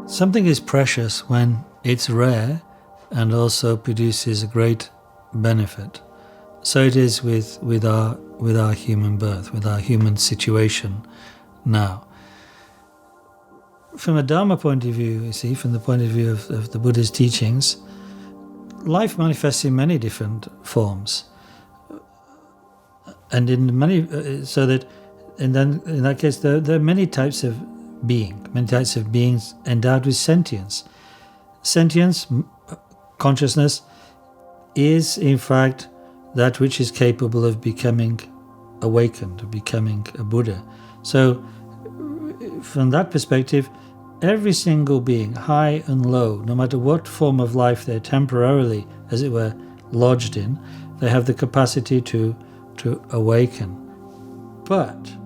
Something is precious when it's rare and also produces a great benefit. So it is with our human birth, with our human situation now. From a Dharma point of view, you see, from the point of view of the Buddha's teachings, life manifests in many different forms, and in many in that case there are many types of many types of beings endowed with sentience. Sentience, consciousness, is in fact that which is capable of becoming awakened, of becoming a Buddha. So from that perspective, every single being, high and low, no matter what form of life they're temporarily, as it were, lodged in, they have the capacity to awaken. But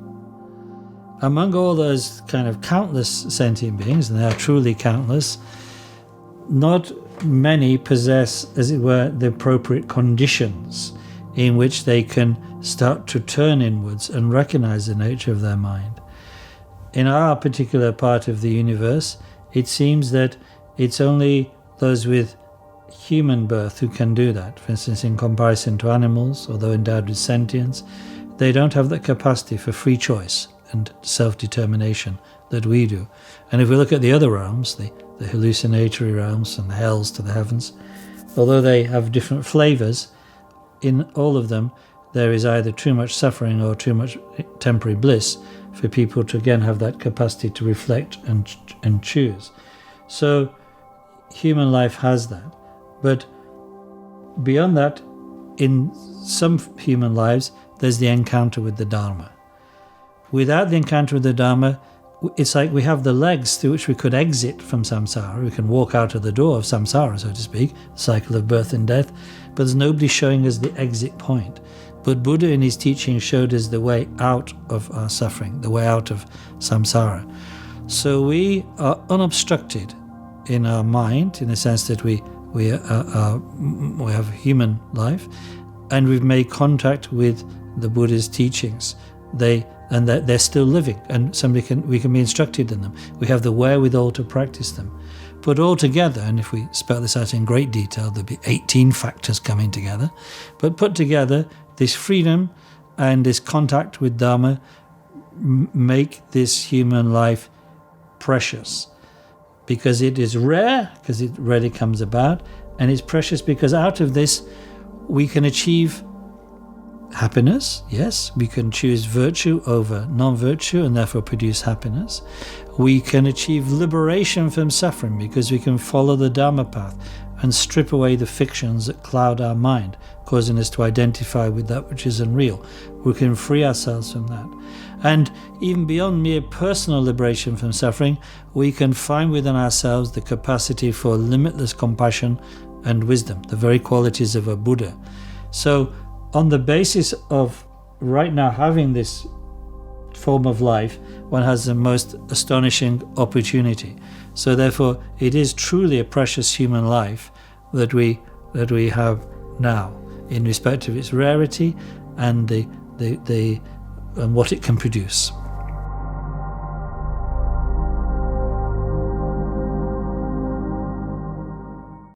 among all those kind of countless sentient beings, and they are truly countless, not many possess, as it were, the appropriate conditions in which they can start to turn inwards and recognize the nature of their mind. In our particular part of the universe, it seems that it's only those with human birth who can do that. For instance, in comparison to animals, although endowed with sentience, they don't have the capacity for free choice and self-determination that we do. And if we look at the other realms, the hallucinatory realms and the hells to the heavens, although they have different flavors, in all of them there is either too much suffering or too much temporary bliss for people to again have that capacity to reflect and choose. So human life has that. But beyond that, in some human lives, there's the encounter with the Dharma. Without the encounter with the Dharma, it's like we have the legs through which we could exit from samsara. We can walk out of the door of samsara, so to speak, the cycle of birth and death, but there's nobody showing us the exit point. But Buddha in his teaching showed us the way out of our suffering, the way out of samsara. So we are unobstructed in our mind, in the sense that we have human life, and we've made contact with the Buddha's teachings. They're still living, and we can be instructed in them. We have the wherewithal to practice them. Put all together, and if we spell this out in great detail, there'll be 18 factors coming together. But put together, this freedom and this contact with Dharma make this human life precious, because it is rare, because it rarely comes about, and it's precious because out of this we can achieve happiness. Yes, we can choose virtue over non-virtue and therefore produce happiness. We can achieve liberation from suffering because we can follow the Dharma path and strip away the fictions that cloud our mind, causing us to identify with that which is unreal. We can free ourselves from that. And even beyond mere personal liberation from suffering, we can find within ourselves the capacity for limitless compassion and wisdom, the very qualities of a Buddha. So on the basis of right now having this form of life, one has the most astonishing opportunity. So therefore, it is truly a precious human life that we have now, in respect of its rarity and and what it can produce.